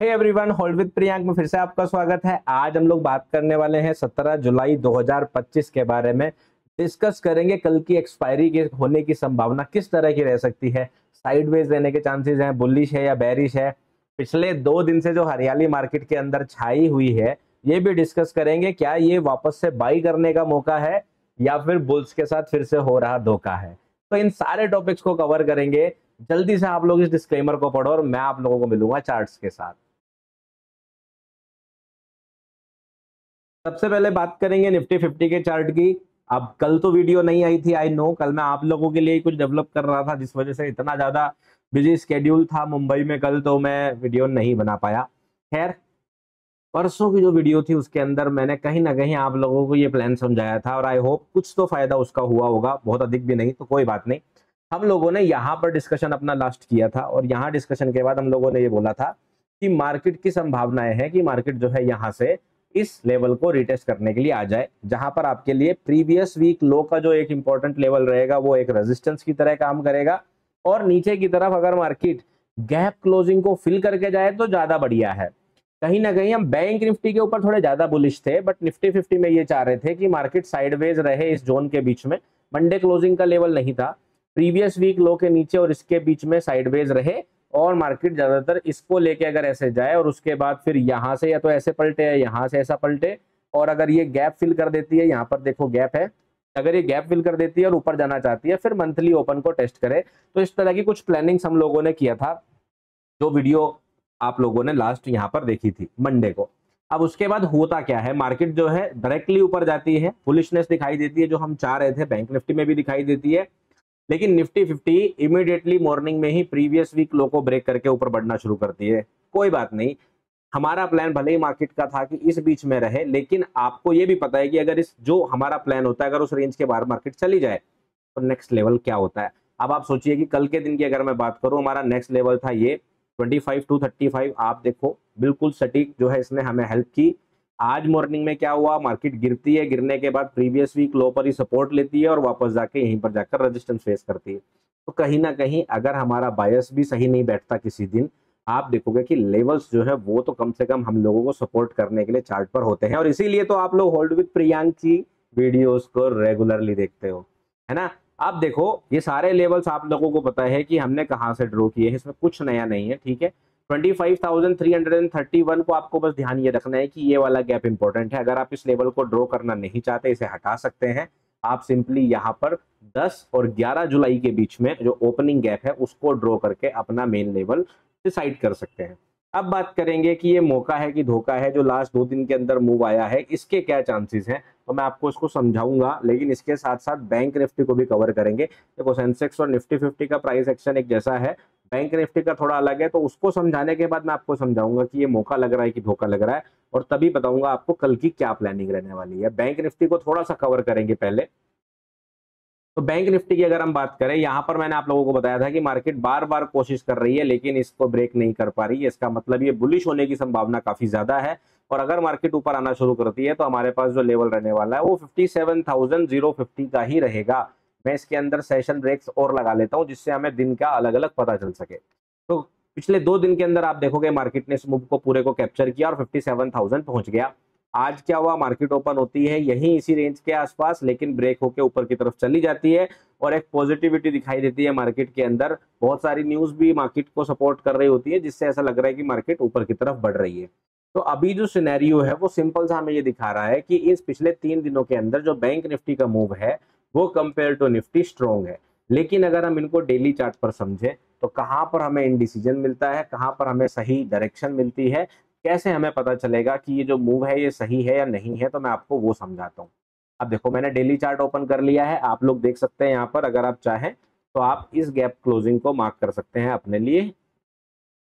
Hey everyone, hold with Priyank में फिर से आपका स्वागत है। आज हम लोग बात करने वाले हैं 17 जुलाई 2025 के बारे में। डिस्कस करेंगे कल की एक्सपायरी के होने की संभावना किस तरह की रह सकती है, साइडवेज रहने के चांसेस हैं, बुलिश है या बेरिश है। पिछले 2 दिन से जो हरियाली मार्केट के अंदर छाई हुई है, ये भी डिस्कस करेंगे। क्या ये वापस से बाई करने का मौका है या फिर बुल्स के साथ फिर से हो रहा धोखा है। तो इन सारे टॉपिक्स को कवर करेंगे। जल्दी से आप लोग इस डिस्क्लेमर को पढ़ो और मैं आप लोगों को मिलूंगा चार्ट्स के साथ। सबसे पहले बात करेंगे निफ्टी 50 के चार्ट की। अब कल तो वीडियो नहीं आई थी, आई नो। कल मैं आप लोगों के लिए ही कुछ डेवलप कर रहा था, जिस वजह से इतना ज्यादा बिजी स्केड्यूल था मुंबई में कल, तो मैं वीडियो नहीं बना पाया। खैर, परसों की जो वीडियो थी उसके अंदर मैंने कहीं ना कहीं आप लोगों को ये प्लान समझाया था और आई होप कुछ तो फायदा उसका हुआ होगा, बहुत अधिक भी नहीं तो कोई बात नहीं। हम लोगों ने यहाँ पर डिस्कशन अपना लास्ट किया था और यहाँ डिस्कशन के बाद हम लोगों ने ये बोला था कि मार्केट की संभावनाएं हैं कि मार्केट जो है यहाँ से इस लेवल को रिटेस्ट करने के लिए आ जाए, जहां पर आपके लिए प्रीवियस वीक लो का जो एक इंपॉर्टेंट लेवल रहेगा वो एक रेजिस्टेंस की तरह काम करेगा। और नीचे की तरफ अगर मार्केट गैप क्लोजिंग को फिल करके जाए तो ज्यादा बढ़िया है। कहीं ना कहीं हम बैंक निफ्टी के ऊपर थोड़े ज्यादा बुलिश थे, बट निफ्टी 50 में ये चाह रहे थे कि मार्केट साइडवेज रहे इस जोन के बीच में। मंडे क्लोजिंग का लेवल नहीं था, प्रीवियस वीक लो के नीचे और इसके बीच में साइडवेज रहे और मार्केट ज्यादातर इसको लेके अगर ऐसे जाए और उसके बाद फिर यहां से या तो ऐसे पलटे या यहां से ऐसा पलटे। और अगर ये गैप फिल कर देती है, यहाँ पर देखो गैप है, अगर ये गैप फिल कर देती है और ऊपर जाना चाहती है फिर मंथली ओपन को टेस्ट करे। तो इस तरह की कुछ प्लानिंग्स हम लोगों ने किया था, जो वीडियो आप लोगों ने लास्ट यहाँ पर देखी थी मंडे को। अब उसके बाद होता क्या है, मार्केट जो है डायरेक्टली ऊपर जाती है, बुलिशनेस दिखाई देती है जो हम चाह रहे थे, बैंक निफ्टी में भी दिखाई देती है। लेकिन निफ्टी 50 इमीडिएटली मॉर्निंग में ही प्रीवियस वीक लो को ब्रेक करके ऊपर बढ़ना शुरू करती है। कोई बात नहीं, हमारा प्लान भले ही मार्केट का था कि इस बीच में रहे, लेकिन आपको ये भी पता है कि अगर इस जो हमारा प्लान होता है अगर उस रेंज के बाहर मार्केट चली जाए तो नेक्स्ट लेवल क्या होता है। अब आप सोचिए कि कल के दिन की अगर मैं बात करूं, हमारा नेक्स्ट लेवल था ये 25 टू 35। आप देखो बिल्कुल सटीक जो है इसने हमें हेल्प की। आज मॉर्निंग में क्या हुआ, मार्केट गिरती है, गिरने के बाद प्रीवियस वीक लो पर ही सपोर्ट लेती है और वापस जाके यहीं पर जाकर रेजिस्टेंस फेस करती है। तो कहीं ना कहीं अगर हमारा बायस भी सही नहीं बैठता किसी दिन, आप देखोगे कि लेवल्स जो है वो तो कम से कम हम लोगों को सपोर्ट करने के लिए चार्ट पर होते हैं। और इसीलिए तो आप लोग होल्ड विद प्रियांक की वीडियोस को रेगुलरली देखते हो, है ना। आप देखो ये सारे लेवल्स आप लोगों को पता है कि हमने कहां से ड्रॉ किए हैं, इसमें कुछ नया नहीं है, ठीक है। 25,331 को आपको बस ध्यान ये रखना है कि ये वाला गैप इंपॉर्टेंट है। अगर आप इस लेवल को ड्रॉ करना नहीं चाहते, इसे हटा सकते हैं। आप सिंपली यहाँ पर 10 और 11 जुलाई के बीच में जो ओपनिंग गैप है उसको ड्रॉ करके अपना मेन लेवल डिसाइड कर सकते हैं। अब बात करेंगे कि ये मौका है कि धोखा है, जो लास्ट 2 दिन के अंदर मूव आया है इसके क्या चांसेस हैं, तो मैं आपको इसको समझाऊंगा। लेकिन इसके साथ साथ बैंक निफ्टी को भी कवर करेंगे। देखो सेंसेक्स और निफ्टी 50 का प्राइस एक्शन एक जैसा है, बैंक निफ्टी का थोड़ा अलग है, तो उसको समझाने के बाद मैं आपको समझाऊंगा कि ये मौका लग रहा है कि धोखा लग रहा है, और तभी बताऊंगा आपको कल की क्या प्लानिंग रहने वाली है। बैंक निफ्टी को थोड़ा सा कवर करेंगे पहले। तो बैंक निफ्टी की अगर हम बात करें, यहां पर मैंने आप लोगों को बताया था कि मार्केट बार बार कोशिश कर रही है लेकिन इसको ब्रेक नहीं कर पा रही है। इसका मतलब ये बुलिश होने की संभावना काफी ज्यादा है, और अगर मार्केट ऊपर आना शुरू करती है तो हमारे पास जो लेवल रहने वाला है वो 57,050 का ही रहेगा। मैं इसके अंदर सेशन ब्रेक्स और लगा लेता हूं जिससे हमें दिन का अलग अलग पता चल सके। तो पिछले 2 दिन के अंदर आप देखोगे मार्केट ने इस मूव को पूरे को कैप्चर किया और 57,000 पहुंच गया। आज क्या हुआ, मार्केट ओपन होती है यहीं इसी रेंज के आसपास, लेकिन ब्रेक होकर ऊपर की तरफ चली जाती है और एक पॉजिटिविटी दिखाई देती है मार्केट के अंदर। बहुत सारी न्यूज भी मार्केट को सपोर्ट कर रही होती है जिससे ऐसा लग रहा है कि मार्केट ऊपर की तरफ बढ़ रही है। तो अभी जो सिनेरियो है वो सिंपल सा हमें ये दिखा रहा है कि इस पिछले 3 दिनों के अंदर जो बैंक निफ्टी का मूव है वो कंपेयर टू निफ्टी स्ट्रॉन्ग है। लेकिन अगर हम इनको डेली चार्ट पर समझे तो कहां पर हमें इंडिसीजन मिलता है, कहां पर हमें सही डायरेक्शन मिलती है, कैसे हमें पता चलेगा कि ये जो मूव है ये सही है या नहीं है, तो मैं आपको वो समझाता हूँ। अब देखो मैंने डेली चार्ट ओपन कर लिया है, आप लोग देख सकते हैं यहाँ पर। अगर आप चाहें तो आप इस गैप क्लोजिंग को मार्क कर सकते हैं अपने लिए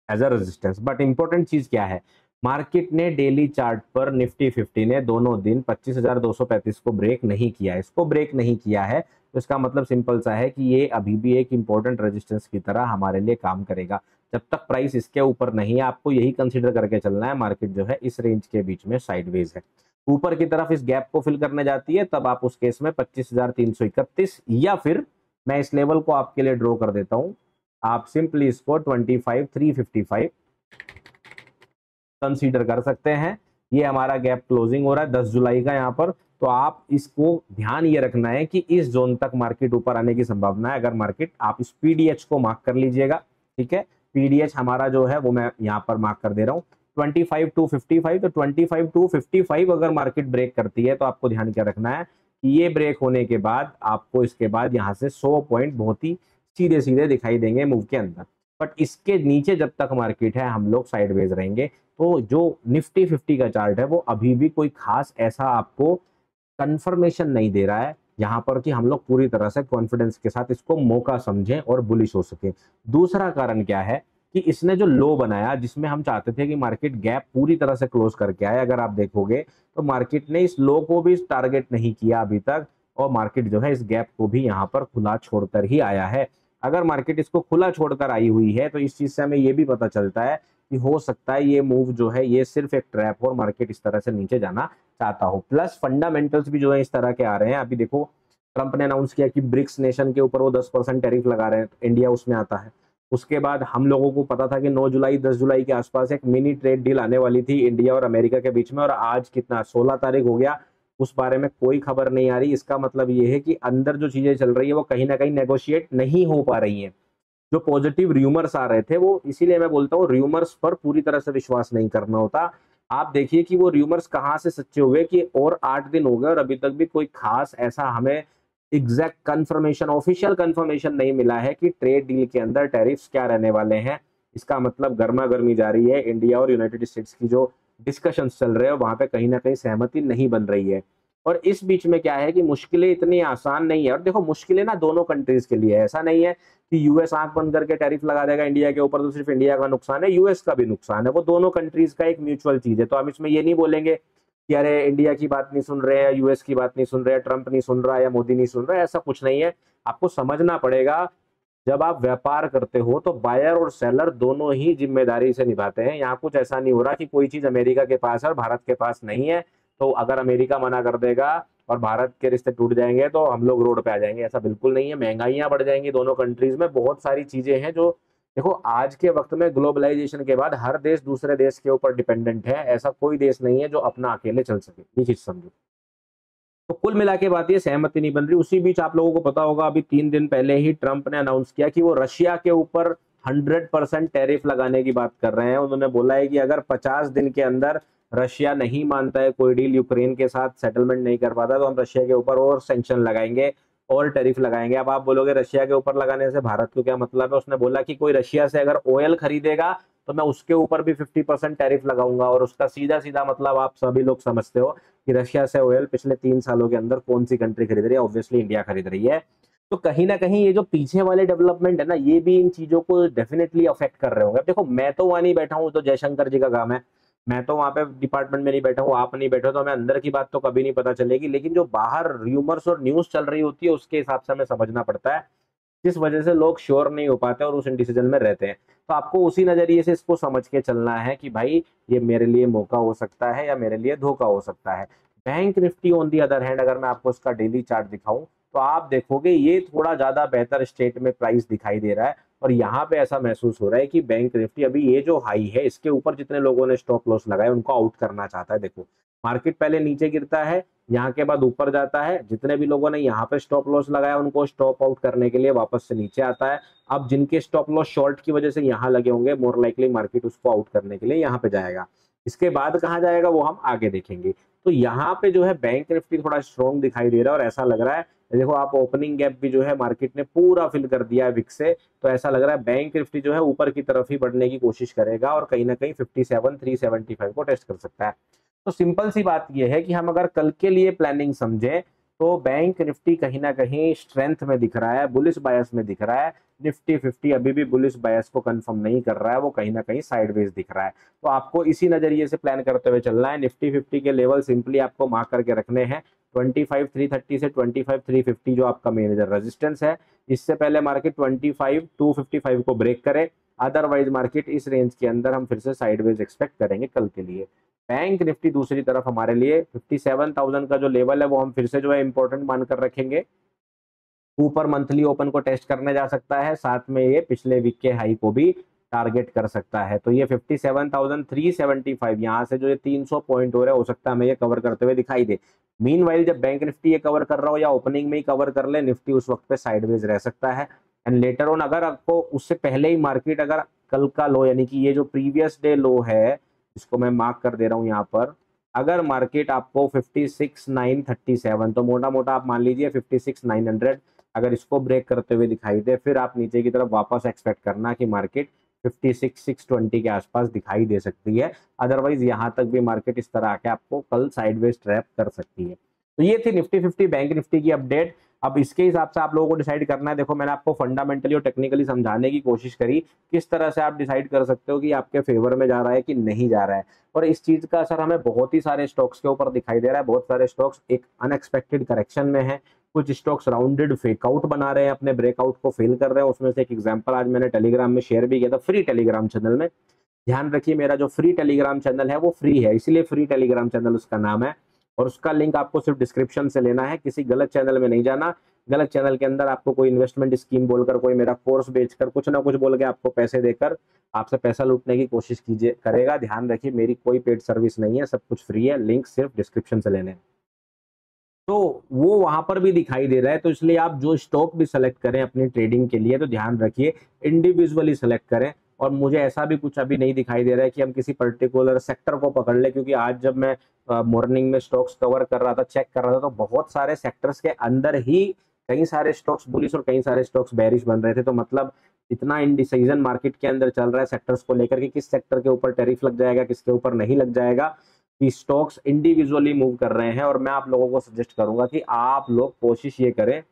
as a resistance. But important चीज क्या है, मार्केट ने डेली चार्ट पर निफ्टी 50 ने दोनों दिन 25,235 को ब्रेक नहीं किया, इसको ब्रेक नहीं किया है। तो इसका मतलब सिंपल सा है कि ये अभी भी एक इंपॉर्टेंट रेजिस्टेंस की तरह हमारे लिए काम करेगा। जब तक प्राइस इसके ऊपर नहीं है आपको यही कंसीडर करके चलना है, मार्केट जो है इस रेंज के बीच में साइडवेज है। ऊपर की तरफ इस गैप को फिल करने जाती है तब आप उस केस में 25,331, या फिर मैं इस लेवल को आपके लिए ड्रॉ कर देता हूं। आप सिंपली इसको 25,355 कंसीडर कर सकते हैं। ये हमारा गैप क्लोजिंग हो रहा है 10 जुलाई का यहाँ पर, तो आप इसको ध्यान ये रखना है कि इस जोन तक मार्केट ऊपर आने की संभावना है। अगर मार्केट, आप इस पीडीएच को मार्क कर लीजिएगा, ठीक है। पीडीएच हमारा जो है वो मैं यहाँ पर मार्क कर दे रहा हूँ 25,255। तो 25,255 अगर मार्केट ब्रेक करती है तो आपको ध्यान क्या रखना है कि ये ब्रेक होने के बाद आपको इसके बाद यहाँ से 100 पॉइंट बहुत ही सीधे सीधे दिखाई देंगे मूव के अंदर। बट इसके नीचे जब तक मार्केट है हम लोग साइडवेज रहेंगे। तो जो निफ्टी 50 का चार्ट है वो अभी भी कोई खास ऐसा आपको कंफर्मेशन नहीं दे रहा है यहाँ पर कि हम लोग पूरी तरह से कॉन्फिडेंस के साथ इसको मौका समझें और बुलिश हो सके। दूसरा कारण क्या है कि इसने जो लो बनाया, जिसमें हम चाहते थे कि मार्केट गैप पूरी तरह से क्लोज करके आए, अगर आप देखोगे तो मार्केट ने इस लो को भी टारगेट नहीं किया अभी तक, और मार्केट जो है इस गैप को भी यहाँ पर खुला छोड़कर ही आया है। अगर मार्केट इसको खुला छोड़कर आई हुई है तो इस चीज से हमें ये भी पता चलता है कि हो सकता है ये मूव जो है ये सिर्फ एक ट्रैप हो और मार्केट इस तरह से नीचे जाना चाहता हो। प्लस फंडामेंटल्स भी जो है इस तरह के आ रहे हैं। अभी देखो ट्रंप ने अनाउंस किया कि ब्रिक्स नेशन के ऊपर वो 10% टैरिफ लगा रहे हैं, इंडिया उसमें आता है। उसके बाद हम लोगों को पता था कि 9 जुलाई 10 जुलाई के आसपास एक मिनी ट्रेड डील आने वाली थी इंडिया और अमेरिका के बीच में, और आज कितना 16 तारीख हो गया, उस बारे में कोई खबर नहीं आ रही। इसका मतलब ये है कि अंदर जो चीजें चल रही है वो कहीं ना कहीं नेगोशिएट नहीं हो पा रही हैं। जो पॉजिटिव र्यूमर्स आ रहे थे वो, इसीलिए मैं बोलता हूँ र्यूमर्स पर पूरी तरह से विश्वास नहीं करना होता। आप देखिए कि वो र्यूमर्स कहाँ से सच्चे हुए कि और 8 दिन हो गए और अभी तक भी कोई खास ऐसा हमें एग्जैक्ट कंफर्मेशन, ऑफिशियल कंफर्मेशन नहीं मिला है कि ट्रेड डील के अंदर टैरिफ्स क्या रहने वाले हैं। इसका मतलब गर्मा गर्मी जारी है। इंडिया और यूनाइटेड स्टेट्स की जो डिस्कशंस चल रहे हैं वहां पे कहीं ना कहीं सहमति नहीं बन रही है। और इस बीच में क्या है कि मुश्किलें इतनी आसान नहीं है। और देखो मुश्किलें ना दोनों कंट्रीज के लिए है, ऐसा नहीं है कि यूएस आंख बंद करके टैरिफ लगा देगा इंडिया के ऊपर तो सिर्फ इंडिया का नुकसान है, यूएस का भी नुकसान है। वो दोनों कंट्रीज का एक म्यूचुअल चीज है। तो हम इसमें ये नहीं बोलेंगे कि अरे इंडिया की बात नहीं सुन रहे हैं, यूएस की बात नहीं सुन रहे हैं, ट्रंप नहीं सुन रहा है या मोदी नहीं सुन रहा है, ऐसा कुछ नहीं है। आपको समझना पड़ेगा, जब आप व्यापार करते हो तो बायर और सेलर दोनों ही जिम्मेदारी से निभाते हैं। यहाँ कुछ ऐसा नहीं हो रहा कि कोई चीज अमेरिका के पास है और भारत के पास नहीं है, तो अगर अमेरिका मना कर देगा और भारत के रिश्ते टूट जाएंगे तो हम लोग रोड पे आ जाएंगे, ऐसा बिल्कुल नहीं है। महंगाइयां बढ़ जाएंगी दोनों कंट्रीज में, बहुत सारी चीजें हैं जो, देखो आज के वक्त में ग्लोबलाइजेशन के बाद हर देश दूसरे देश के ऊपर डिपेंडेंट है। ऐसा कोई देश नहीं है जो अपना अकेले चल सके, ये चीज समझो। तो कुल मिला के बात ये सहमति नहीं बन रही। उसी बीच आप लोगों को पता होगा अभी 3 दिन पहले ही ट्रंप ने अनाउंस किया कि वो रशिया के ऊपर 100% टैरिफ लगाने की बात कर रहे हैं। उन्होंने बोला है कि अगर 50 दिन के अंदर रशिया नहीं मानता है कोई डील, यूक्रेन के साथ सेटलमेंट नहीं कर पाता, तो हम रशिया के ऊपर और सैंक्शन लगाएंगे और टैरिफ लगाएंगे। अब आप बोलोगे रशिया के ऊपर लगाने से भारत को क्या मतलब है? उसने बोला कि कोई रशिया से अगर ऑयल खरीदेगा तो मैं उसके ऊपर भी 50% टैरिफ लगाऊंगा। और उसका सीधा सीधा मतलब आप सभी लोग समझते हो कि रशिया से ऑयल पिछले 3 सालों के अंदर कौन सी कंट्री खरीद रही है? ऑब्वियसली इंडिया खरीद रही है। तो कहीं ना कहीं ये जो पीछे वाले डेवलपमेंट है ना, ये भी इन चीजों को डेफिनेटली अफेक्ट कर रहे होंगे। अब देखो मैं तो वहां नहीं बैठा हूँ, तो जयशंकर जी का काम है, मैं तो वहां पे डिपार्टमेंट में नहीं बैठा हूँ, आप नहीं बैठे हो, तो हमें अंदर की बात तो कभी नहीं पता चलेगी। लेकिन जो बाहर र्यूमर्स और न्यूज चल रही होती है उसके हिसाब से हमें समझना पड़ता है, जिस वजह से लोग श्योर नहीं हो पाते और उस इंडिसीजन में रहते हैं। तो आपको उसी नजरिए से इसको समझ के चलना है कि भाई ये मेरे लिए मौका हो सकता है या मेरे लिए धोखा हो सकता है। Bank Nifty on the other hand, अगर मैं आपको इसका डेली चार्ट दिखाऊं तो आप देखोगे ये थोड़ा ज्यादा बेहतर स्टेट में प्राइस दिखाई दे रहा है। और यहाँ पे ऐसा महसूस हो रहा है कि बैंक निफ्टी अभी ये जो हाई है इसके ऊपर जितने लोगों ने स्टॉप लॉस लगाए उनको आउट करना चाहता है। देखो मार्केट पहले नीचे गिरता है, यहाँ के बाद ऊपर जाता है, जितने भी लोगों ने यहाँ पे स्टॉप लॉस लगाया उनको स्टॉप आउट करने के लिए वापस से नीचे आता है। अब जिनके स्टॉप लॉस शॉर्ट की वजह से यहाँ लगे होंगे, मोर लाइकली मार्केट उसको आउट करने के लिए यहाँ पे जाएगा। इसके बाद कहाँ जाएगा वो हम आगे देखेंगे। तो यहाँ पे जो है बैंक निफ्टी थोड़ा स्ट्रॉन्ग दिखाई दे रहा है और ऐसा लग रहा है, देखो आप ओपनिंग गैप भी जो है मार्केट ने पूरा फिल कर दिया है विक्स से, तो ऐसा लग रहा है बैंक निफ्टी जो है ऊपर की तरफ ही बढ़ने की कोशिश करेगा और कहीं ना कहीं 57,375 को टेस्ट कर सकता है। तो सिंपल सी बात यह है कि हम अगर कल के लिए प्लानिंग समझें तो बैंक निफ्टी कहीं ना कहीं स्ट्रेंथ में दिख रहा है, बुलिश बायस में दिख रहा है। निफ्टी 50 अभी भी बुलिश बायस को कंफर्म नहीं कर रहा है, वो कहीं ना कहीं साइडवेज दिख रहा है। तो आपको इसी नजरिए से प्लान करते हुए चलना है। निफ्टी 50 के लेवल सिंपली आपको मार्क करके रखने हैं 25,330 से 25,350 जो आपका मेजर रेजिस्टेंस है। इससे पहले मार्केट 25,255 को ब्रेक करे, अदरवाइज मार्केट इस रेंज के अंदर हम फिर से साइडवेज एक्सपेक्ट करेंगे कल के लिए। बैंक निफ्टी दूसरी तरफ हमारे लिए 57,000 का जो लेवल है वो हम फिर से जो है इंपॉर्टेंट मानकर रखेंगे। ऊपर मंथली ओपन को टेस्ट करने जा सकता है, साथ में ये पिछले वीक के हाई को भी टारगेट कर सकता है। तो ये 57,375 यहाँ से जो ये 300 पॉइंट हो सकता है हमें ये कवर करते हुए दिखाई दे। मीनवाइल जब बैंक निफ्टी ये कवर कर रहा हो या ओपनिंग में ही कवर कर ले, निफ्टी उस वक्त पे साइडवेज रह सकता है। एंड लेटर ऑन अगर आपको उससे पहले ही मार्केट अगर कल का लो यानी कि ये जो प्रीवियस डे लो है इसको मैं मार्क कर दे रहा हूँ यहाँ पर, अगर मार्केट आपको 56,937 तो मोटा मोटा आप मान लीजिए 56,900 अगर इसको ब्रेक करते हुए दिखाई दे, फिर आप नीचे की तरफ वापस एक्सपेक्ट करना कि मार्केट 56,620 के आसपास दिखाई दे सकती है। अदरवाइज यहां तक भी मार्केट इस तरह आके आपको कल साइडवेज ट्रैप कर सकती है। तो ये थी निफ्टी 50 बैंक निफ्टी की अपडेट। अब इसके हिसाब से आप लोगों को डिसाइड करना है। देखो मैंने आपको फंडामेंटली और टेक्निकली समझाने की कोशिश करी किस तरह से आप डिसाइड कर सकते हो कि आपके फेवर में जा रहा है कि नहीं जा रहा है। और इस चीज का असर हमें बहुत ही सारे स्टॉक्स के ऊपर दिखाई दे रहा है। बहुत सारे स्टॉक्स एक अनएक्सपेक्टेड करेक्शन में है, कुछ स्टॉक्स राउंडेड फेकआउट बना रहे हैं, अपने ब्रेकआउट को फेल कर रहे हैं। उसमें से एक एग्जांपल आज मैंने टेलीग्राम में शेयर भी किया था, फ्री टेलीग्राम चैनल में। ध्यान रखिए मेरा जो फ्री टेलीग्राम चैनल है वो फ्री है, इसीलिए फ्री टेलीग्राम चैनल उसका नाम है। और उसका लिंक आपको सिर्फ डिस्क्रिप्शन से लेना है, किसी गलत चैनल में नहीं जाना। गलत चैनल के अंदर आपको कोई इन्वेस्टमेंट स्कीम बोलकर, कोई मेरा कोर्स बेचकर, कुछ ना कुछ बोल के आपको पैसे देकर आपसे पैसा लूटने की कोशिश कीजिए करेगा। ध्यान रखिए मेरी कोई पेड सर्विस नहीं है, सब कुछ फ्री है, लिंक सिर्फ डिस्क्रिप्शन से लेने। तो वो वहां पर भी दिखाई दे रहा है। तो इसलिए आप जो स्टॉक भी सेलेक्ट करें अपनी ट्रेडिंग के लिए तो ध्यान रखिए इंडिविजुअली सेलेक्ट करें। और मुझे ऐसा भी कुछ अभी नहीं दिखाई दे रहा है कि हम किसी पर्टिकुलर सेक्टर को पकड़ ले, क्योंकि आज जब मैं मॉर्निंग में स्टॉक्स कवर कर रहा था, चेक कर रहा था, तो बहुत सारे सेक्टर्स के अंदर ही कई सारे स्टॉक्स बुलिश और कई सारे स्टॉक्स बेरिश बन रहे थे। तो मतलब इतना इनडिसीजन मार्केट के अंदर चल रहा है सेक्टर्स को लेकर कि किस सेक्टर के ऊपर टैरिफ लग जाएगा, किसके ऊपर नहीं लग जाएगा, कि स्टॉक्स इंडिविजुअली मूव कर रहे हैं। और मैं आप लोगों को सजेस्ट करूंगा कि आप लोग कोशिश ये करें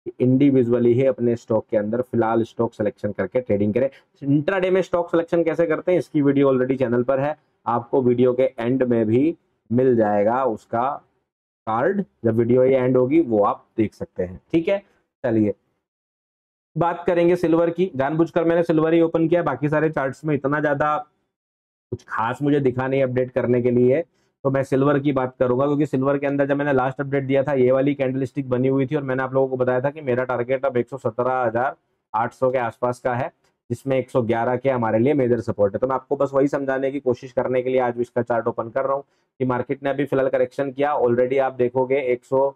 कि इंडिविजुअली ही अपने स्टॉक के अंदर फिलहाल स्टॉक सिलेक्शन करके ट्रेडिंग करें। इंट्राडे में स्टॉक सिलेक्शन कैसे करते हैं इसकी वीडियो ऑलरेडी चैनल पर है, आपको वीडियो के एंड में भी मिल जाएगा उसका कार्ड। जब वीडियो ये एंड होगी वो आप देख सकते हैं। ठीक है, चलिए बात करेंगे सिल्वर की। जानबूझकर मैंने सिल्वर ही ओपन किया, बाकी सारे चार्ट्स में इतना ज्यादा कुछ खास मुझे दिखा नहीं अपडेट करने के लिए, तो मैं सिल्वर की बात करूंगा। क्योंकि सिल्वर के अंदर जब मैंने लास्ट अपडेट दिया था ये वाली कैंडलस्टिक बनी हुई थी और मैंने आप लोगों को बताया था कि मेरा टारगेट अब 117,800 के आसपास का है, जिसमें 111 के हमारे लिए मेजर सपोर्ट है। तो मैं आपको बस वही समझाने की कोशिश करने के लिए आज भी इसका चार्ट ओपन कर रहा हूँ कि मार्केट ने अभी फिलहाल करेक्शन किया। ऑलरेडी आप देखोगे 100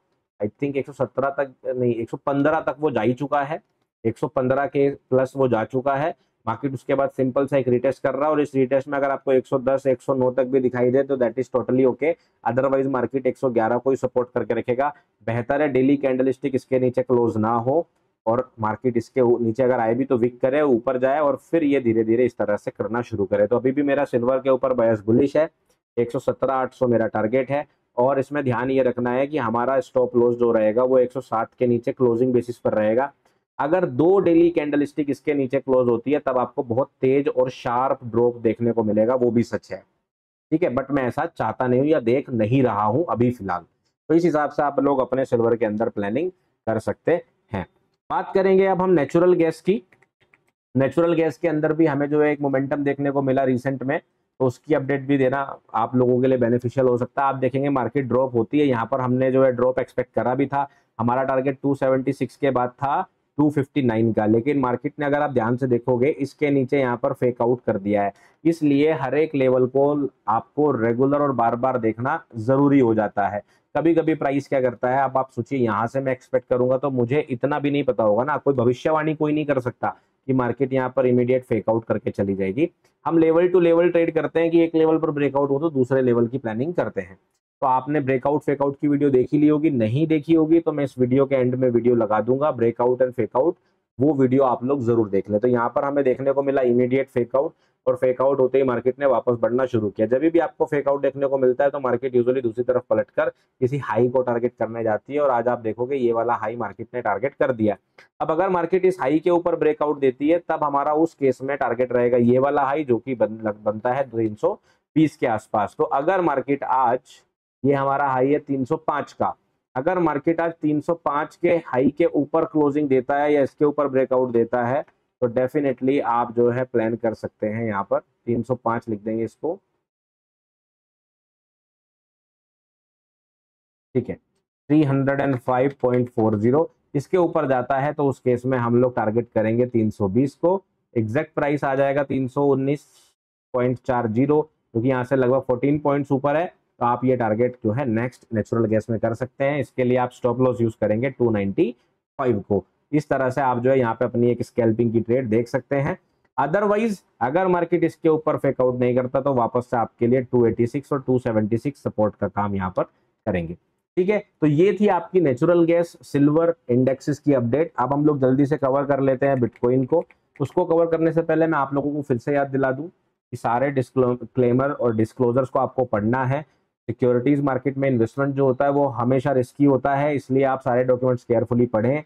आई थिंक 117 तक नहीं 115 तक वो जा ही चुका है, 115 के प्लस वो जा चुका है मार्केट। उसके बाद सिंपल सा एक रिटेस्ट कर रहा है और इस रिटेस्ट में अगर आपको 110 109 तक भी दिखाई दे तो that is totally okay. Otherwise market 111 को ही सपोर्ट करके रखेगा। बेहतर है डेली कैंडलस्टिक इसके नीचे क्लोज ना हो और मार्केट इसके नीचे अगर आए भी तो विक करे, ऊपर जाए और फिर ये धीरे धीरे इस तरह से करना शुरू करे। तो अभी भी मेरा सिल्वर के ऊपर बायस बुलिश है, 117,800 मेरा टारगेट है। और इसमें ध्यान ये रखना है कि हमारा स्टॉप लॉस जो रहेगा वो 107 के नीचे क्लोजिंग बेसिस पर रहेगा। अगर 2 डेली कैंडलस्टिक इसके नीचे क्लोज होती है तब आपको बहुत तेज और शार्प ड्रॉप देखने को मिलेगा, वो भी सच है। ठीक है, बट मैं ऐसा चाहता नहीं हूं या देख नहीं रहा हूं अभी फिलहाल। तो इस हिसाब से आप लोग अपने सिल्वर के अंदर प्लानिंग कर सकते हैं। बात करेंगे अब हम नेचुरल गैस की। नेचुरल गैस के अंदर भी हमें जो है एक मोमेंटम देखने को मिला रिसेंट में, तो उसकी अपडेट भी देना आप लोगों के लिए बेनिफिशियल हो सकता है। आप देखेंगे मार्केट ड्रॉप होती है, यहाँ पर हमने जो है ड्रॉप एक्सपेक्ट करा भी था। हमारा टारगेट 276 के बाद था 259 का, लेकिन मार्केट ने अगर आप ध्यान से देखोगे इसके नीचे यहाँ पर फेक आउट कर दिया है। इसलिए हर एक लेवल को आपको रेगुलर और बार बार देखना जरूरी हो जाता है। कभी कभी प्राइस क्या करता है, अब आप सोचिए यहाँ से मैं एक्सपेक्ट करूंगा तो मुझे इतना भी नहीं पता होगा ना, कोई भविष्यवाणी कोई नहीं कर सकता कि मार्केट यहाँ पर इमीडिएट फेक आउट करके चली जाएगी। हम लेवल टू लेवल ट्रेड करते हैं कि एक लेवल पर ब्रेकआउट हो तो दूसरे लेवल की प्लानिंग करते हैं। तो आपने ब्रेकआउट फेकआउट की वीडियो देखी ली होगी, नहीं देखी होगी तो मैं इस वीडियो के एंड में वीडियो लगा दूंगा ब्रेकआउट एंड फेकआउट, वो वीडियो आप लोग जरूर देख ले। तो यहाँ पर हमें देखने को मिला इमीडिएट फेकआउट और फेकआउट होते ही मार्केट ने वापस बढ़ना शुरू किया। जब भी आपको फेकआउट देखने को मिलता है तो मार्केट यूजुअली दूसरी तरफ पलटकर किसी हाई को टारगेट करने जाती है और आज आप देखोगे ये वाला हाई मार्केट ने टारगेट कर दिया। अब अगर मार्केट इस हाई के ऊपर ब्रेकआउट देती है तब हमारा उस केस में टारगेट रहेगा ये वाला हाई जो कि बनता है 320 के आसपास। तो अगर मार्केट आज ये हमारा हाई है 305 का, अगर मार्केट आज 305 के हाई के ऊपर क्लोजिंग देता है या इसके ऊपर ब्रेकआउट देता है तो डेफिनेटली आप जो है प्लान कर सकते हैं। यहाँ पर 305 लिख देंगे इसको, ठीक है, 305.40 इसके ऊपर जाता है तो उस केस में हम लोग टारगेट करेंगे 320 को। एग्जैक्ट प्राइस आ जाएगा 319.40, क्योंकि यहाँ से लगभग 14 पॉइंट्स ऊपर है। तो आप ये टारगेट जो है नेक्स्ट नेचुरल गैस में कर सकते हैं। इसके लिए आप स्टॉप लॉस यूज करेंगे 295 को। इस तरह से आप जो है यहाँ पे अपनी एक स्कैल्पिंग की ट्रेड देख सकते हैं। अदरवाइज अगर मार्केट इसके ऊपर फेकआउट नहीं करता तो वापस से आपके लिए 286 और 276 सपोर्ट का काम यहाँ पर करेंगे। ठीक है, तो ये थी आपकी नेचुरल गैस सिल्वर इंडेक्सेस की अपडेट। अब हम लोग जल्दी से कवर कर लेते हैं बिटकॉइन को। उसको कवर करने से पहले मैं आप लोगों को फिर से याद दिला दूं कि सारे डिस्क्लेमर और डिस्क्लोजर्स को आपको पढ़ना है। सिक्योरिटीज मार्केट में इन्वेस्टमेंट जो होता है वो हमेशा रिस्की होता है, इसलिए आप सारे डॉक्यूमेंट्स केयरफुली पढ़ें,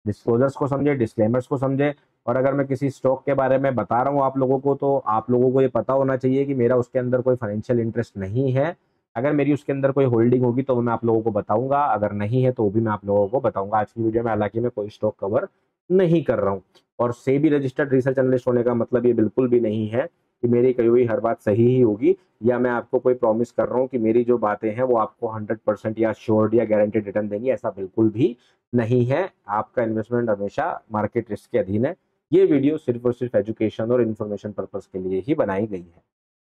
डिस्क्लोजर्स को समझे, डिस्क्लेमर्स को समझे। और अगर मैं किसी स्टॉक के बारे में बता रहा हूँ आप लोगों को, तो आप लोगों को ये पता होना चाहिए कि मेरा उसके अंदर कोई फाइनेंशियल इंटरेस्ट नहीं है। अगर मेरी उसके अंदर कोई होल्डिंग होगी तो मैं आप लोगों को बताऊंगा, अगर नहीं है तो भी मैं आप लोगों को बताऊंगा। आज की वीडियो में हालांकि मैं कोई स्टॉक कवर नहीं कर रहा हूँ। और सेबी रजिस्टर्ड रिसर्च एनालिस्ट होने का मतलब ये बिल्कुल भी नहीं है कि मेरी कही हुई हर बात सही ही होगी, या मैं आपको कोई प्रॉमिस कर रहा हूँ कि मेरी जो बातें हैं वो आपको 100% या श्योर्ड या गारंटेड रिटर्न देंगी। ऐसा बिल्कुल भी नहीं है। आपका इन्वेस्टमेंट हमेशा मार्केट रिस्क के अधीन है। ये वीडियो सिर्फ और सिर्फ एजुकेशन और इन्फॉर्मेशन पर्पस के लिए ही बनाई गई है।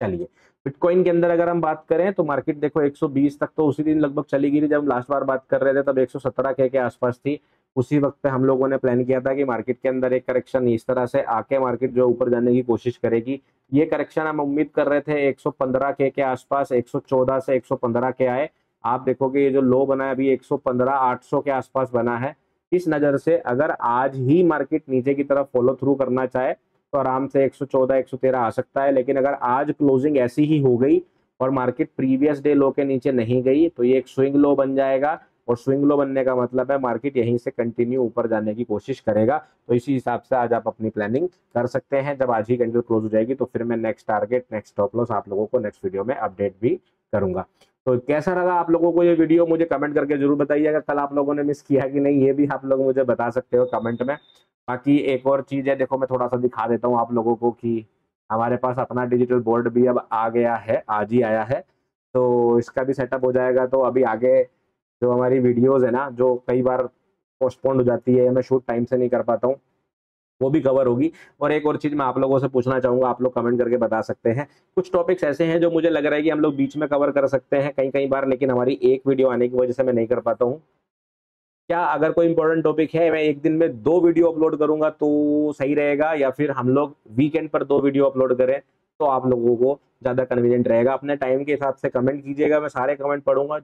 चलिए, बिटकॉइन के अंदर अगर हम बात करें तो मार्केट देखो 120 तक तो उसी दिन लगभग चली गई थी। जब हम लास्ट बार बात कर रहे थे तब 117 के आसपास थी। उसी वक्त पे हम लोगों ने प्लान किया था कि मार्केट के अंदर एक करेक्शन इस तरह से आके मार्केट जो ऊपर जाने की कोशिश करेगी। ये करेक्शन हम उम्मीद कर रहे थे 115 के आसपास, 114 से 115 के आए। आप देखोगे ये जो लो बना है अभी 115,800 के आसपास बना है। इस नजर से अगर आज ही मार्केट नीचे की तरफ फॉलो थ्रू करना चाहे तो आराम से 114 113 आ सकता है। लेकिन अगर आज क्लोजिंग ऐसी ही हो गई और मार्केट प्रीवियस डे लो के नीचे नहीं गई तो ये एक स्विंग लो बन जाएगा, और स्विंग लो बनने का मतलब है मार्केट यहीं से कंटिन्यू ऊपर जाने की कोशिश करेगा। तो इसी हिसाब से आज आप अपनी प्लानिंग कर सकते हैं। जब आज ही कैंडल क्लोज हो जाएगी तो फिर मैं next target, next stop loss आप लोगों को नेक्स्ट वीडियो में अपडेट भी करूंगा। तो कैसा लगा आप लोगों को ये वीडियो, मुझे कमेंट करके जरूर बताइएगा। कल आप लोगों ने मिस किया कि नहीं ये भी आप लोग मुझे बता सकते हो कमेंट में। बाकी एक और चीज है, देखो मैं थोड़ा सा दिखा देता हूँ आप लोगों को कि हमारे पास अपना डिजिटल बोर्ड भी अब आ गया है, आज ही आया है। तो इसका भी सेटअप हो जाएगा। तो अभी आगे जो हमारी वीडियोस है ना, जो कई बार पोस्टपोन्ड हो जाती है, मैं शूट टाइम से नहीं कर पाता हूँ, वो भी कवर होगी। और एक और चीज मैं आप लोगों से पूछना चाहूंगा, आप लोग कमेंट करके बता सकते हैं। कुछ टॉपिक्स ऐसे हैं जो मुझे लग रहा है कि हम लोग बीच में कवर कर सकते हैं कई कई बार, लेकिन हमारी एक वीडियो आने की वजह से मैं नहीं कर पाता हूँ। क्या अगर कोई इंपॉर्टेंट टॉपिक है मैं एक दिन में 2 वीडियो अपलोड करूंगा तो सही रहेगा, या फिर हम लोग वीकेंड पर 2 वीडियो अपलोड करें तो आप लोगों को ज्यादा कन्वीनियंट रहेगा? अपने टाइम के हिसाब से कमेंट कीजिएगा, मैं सारे कमेंट पढ़ूंगा।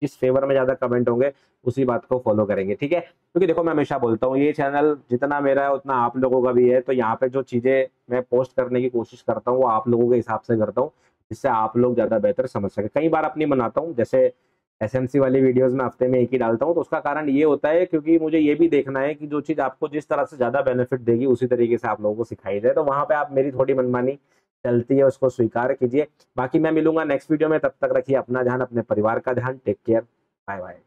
जिस फेवर में ज्यादा कमेंट होंगे उसी बात को फॉलो करेंगे, ठीक है? क्योंकि देखो मैं हमेशा बोलता हूँ ये चैनल जितना मेरा है उतना आप लोगों का भी है। तो यहाँ पे जो चीजें मैं पोस्ट करने की कोशिश करता हूँ वो आप लोगों के हिसाब से करता हूँ, जिससे आप लोग ज्यादा बेहतर समझ सके। कई बार अपनी बनाता हूँ, जैसे एसएमसी वाली वीडियोस में हफ्ते में एक ही डालता हूँ, तो उसका कारण ये होता है क्योंकि मुझे ये भी देखना है कि जो चीज आपको जिस तरह से ज्यादा बेनिफिट देगी उसी तरीके से आप लोगों को सिखाई जाए। तो वहां पे आप मेरी थोड़ी मनमानी चलती है उसको स्वीकार कीजिए। बाकी मैं मिलूंगा नेक्स्ट वीडियो में, तब तक रखिए अपना ध्यान, अपने परिवार का ध्यान। Take care, bye bye.